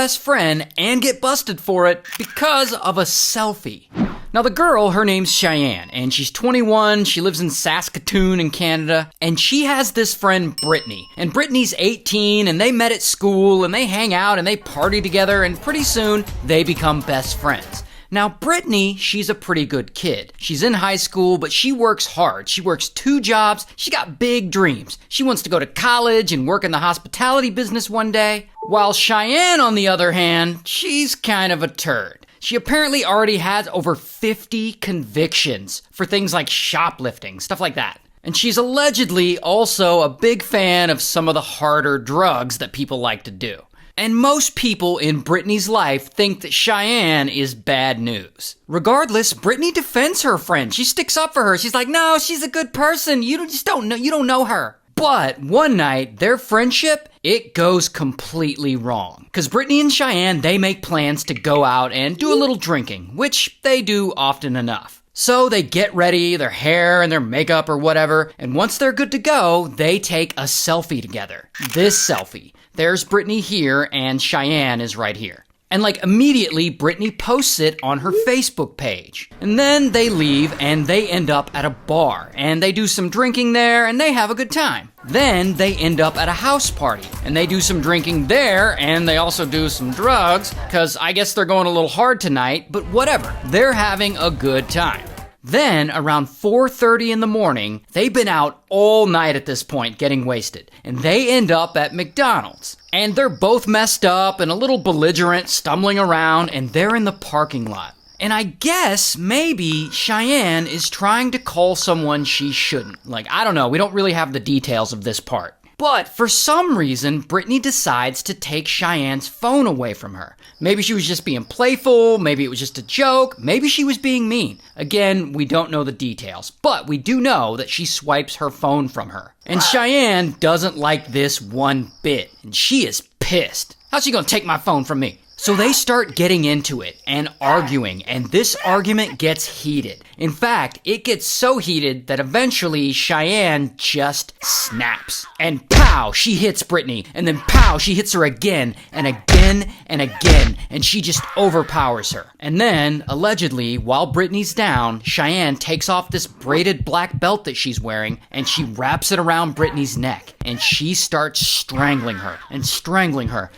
best friend and get busted for it because of a selfie. Now the girl, her name's Cheyenne, and she's 21, she lives in Saskatoon in Canada, and she has this friend Brittany. And Brittany's 18, and they met at school, and they hang out, and they party together, and pretty soon, they become best friends. Now Brittany, she's a pretty good kid. She's in high school, but she works hard. She works 2 jobs, she got big dreams. She wants to go to college and work in the hospitality business one day. While Cheyenne, on the other hand, she's kind of a turd. She apparently already has over 50 convictions for things like shoplifting, stuff like that. And she's allegedly also a big fan of some of the harder drugs that people like to do. And most people in Brittany's life think that Cheyenne is bad news. Regardless, Brittany defends her friend. She sticks up for her. She's like, no, she's a good person. You don't know her. But one night, their friendship, it goes completely wrong. Because Brittany and Cheyenne, they make plans to go out and do a little drinking, which they do often enough. So they get ready, their hair and their makeup or whatever, and once they're good to go, they take a selfie together. This selfie. There's Brittany here, and Cheyenne is right here. And immediately, Brittany posts it on her Facebook page. And then they leave and they end up at a bar. And they do some drinking there and they have a good time. Then they end up at a house party. And they do some drinking there and they also do some drugs. Because I guess they're going a little hard tonight, but whatever. They're having a good time. Then, around 4:30 in the morning, they've been out all night at this point getting wasted. And they end up at McDonald's. And they're both messed up and a little belligerent, stumbling around, and they're in the parking lot. And I guess maybe Cheyenne is trying to call someone she shouldn't. I don't know, we don't really have the details of this part. But for some reason, Brittany decides to take Cheyenne's phone away from her. Maybe she was just being playful, maybe it was just a joke, maybe she was being mean. Again, we don't know the details, but we do know that she swipes her phone from her. And Cheyenne doesn't like this one bit, and she is pissed. How's she gonna take my phone from me? So they start getting into it and arguing, and this argument gets heated. In fact, it gets so heated that eventually Cheyenne just snaps. And pow, she hits Brittany, and then pow, she hits her again, and again, and again, and she just overpowers her. And then, allegedly, while Brittany's down, Cheyenne takes off this braided black belt that she's wearing, and she wraps it around Brittany's neck, and she starts strangling her,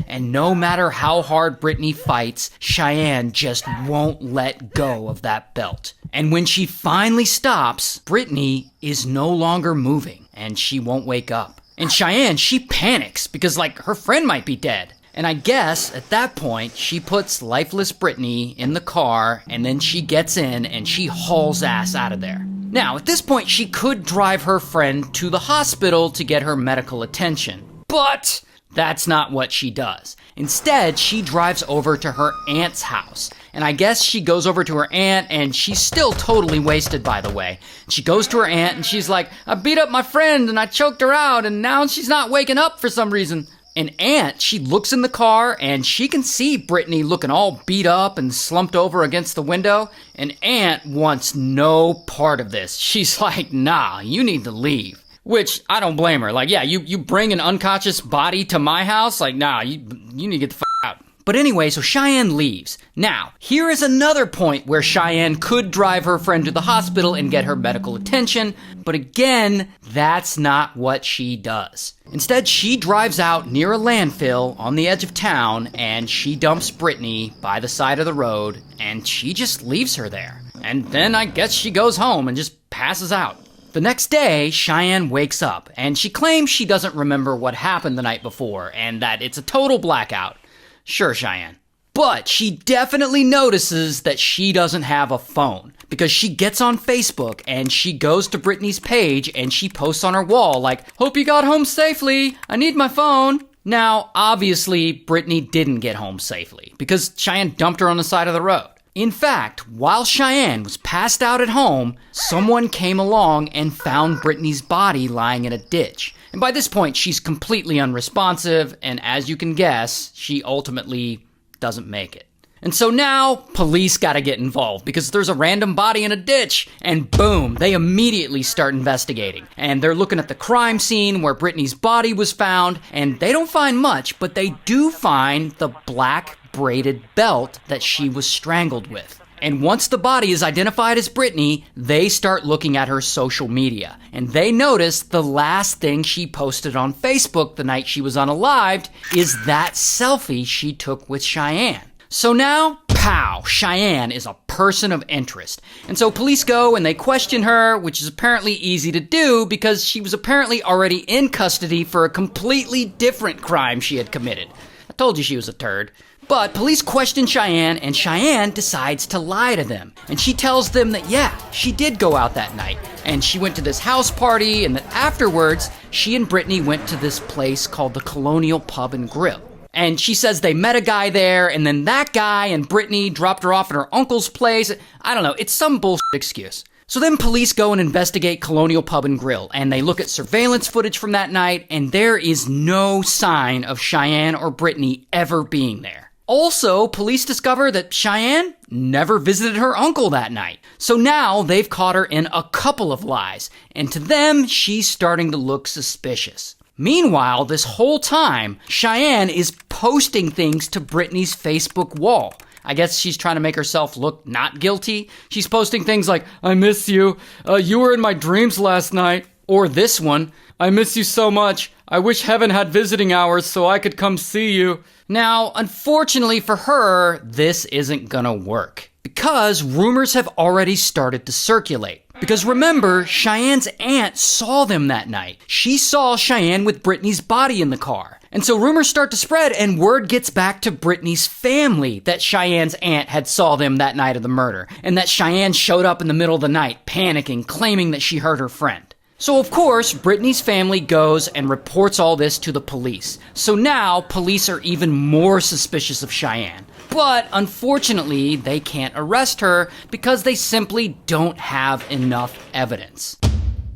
and no matter how hard Brittany fights, Cheyenne just won't let go of that belt. And when she finally stops, Brittany is no longer moving, and she won't wake up. And Cheyenne, she panics because, her friend might be dead. And I guess, at that point, she puts lifeless Brittany in the car, and then she gets in, and she hauls ass out of there. Now, at this point, she could drive her friend to the hospital to get her medical attention. But that's not what she does. Instead, she drives over to her aunt's house. And I guess she goes over to her aunt, and she's still totally wasted, by the way. She goes to her aunt, and she's like, I beat up my friend, and I choked her out, and now she's not waking up for some reason. And Aunt, she looks in the car, and she can see Brittany looking all beat up and slumped over against the window. And Aunt wants no part of this. She's like, nah, you need to leave. Which, I don't blame her. You bring an unconscious body to my house? Nah, you need to get the out. But anyway, so Cheyenne leaves. Now, here is another point where Cheyenne could drive her friend to the hospital and get her medical attention, but again, that's not what she does. Instead, she drives out near a landfill on the edge of town, and she dumps Brittany by the side of the road, and she just leaves her there. And then I guess she goes home and just passes out. The next day, Cheyenne wakes up, and she claims she doesn't remember what happened the night before, and that it's a total blackout. Sure, Cheyenne. But she definitely notices that she doesn't have a phone, because she gets on Facebook and she goes to Brittany's page and she posts on her wall hope you got home safely, I need my phone. Now, obviously, Brittany didn't get home safely because Cheyenne dumped her on the side of the road. In fact, while Cheyenne was passed out at home, someone came along and found Brittany's body lying in a ditch. And by this point, she's completely unresponsive, and as you can guess, she ultimately doesn't make it. And so now, police gotta get involved because there's a random body in a ditch. And boom, they immediately start investigating. And they're looking at the crime scene where Brittany's body was found. And they don't find much, but they do find the black braided belt that she was strangled with. And once the body is identified as Brittany, they start looking at her social media. And they notice the last thing she posted on Facebook the night she was unalived is that selfie she took with Cheyenne. So now, pow, Cheyenne is a person of interest. And so police go and they question her, which is apparently easy to do because she was apparently already in custody for a completely different crime she had committed. I told you she was a turd. But police question Cheyenne, and Cheyenne decides to lie to them. And she tells them that, yeah, she did go out that night. And she went to this house party, and that afterwards, she and Brittany went to this place called the Colonial Pub and Grill. And she says they met a guy there, and then that guy and Brittany dropped her off at her uncle's place. I don't know, it's some bullshit excuse. So then police go and investigate Colonial Pub and Grill, and they look at surveillance footage from that night, and there is no sign of Cheyenne or Brittany ever being there. Also, police discover that Cheyenne never visited her uncle that night. So now they've caught her in a couple of lies, and to them, she's starting to look suspicious. Meanwhile, this whole time, Cheyenne is posting things to Brittany's Facebook wall. I guess she's trying to make herself look not guilty. She's posting things like, I miss you. You were in my dreams last night. Or this one, I miss you so much. I wish heaven had visiting hours so I could come see you. Now, unfortunately for her, this isn't gonna work. Because rumors have already started to circulate. Because remember, Cheyenne's aunt saw them that night. She saw Cheyenne with Brittany's body in the car. And so rumors start to spread, and word gets back to Brittany's family that Cheyenne's aunt had saw them that night of the murder, and that Cheyenne showed up in the middle of the night, panicking, claiming that she hurt her friend. So of course, Brittany's family goes and reports all this to the police. So now, police are even more suspicious of Cheyenne. But unfortunately, they can't arrest her because they simply don't have enough evidence.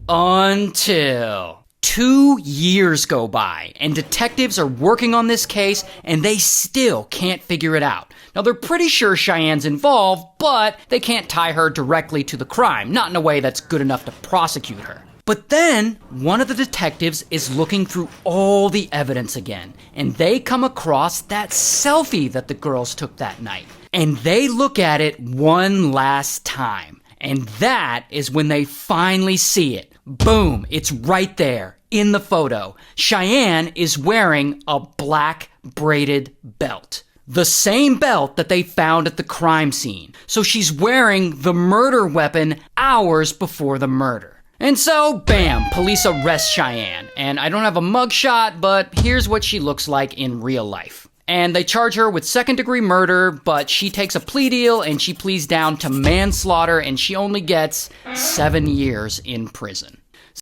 Until 2 years go by, and detectives are working on this case, and they still can't figure it out. Now, they're pretty sure Cheyenne's involved, but they can't tie her directly to the crime, not in a way that's good enough to prosecute her. But then, one of the detectives is looking through all the evidence again, and they come across that selfie that the girls took that night. And they look at it one last time, and that is when they finally see it. Boom, it's right there, in the photo. Cheyenne is wearing a black braided belt. The same belt that they found at the crime scene. So she's wearing the murder weapon hours before the murder. And so, bam, police arrest Cheyenne. And I don't have a mugshot, but here's what she looks like in real life. And they charge her with second-degree murder, but she takes a plea deal and she pleads down to manslaughter, and she only gets 7 years in prison.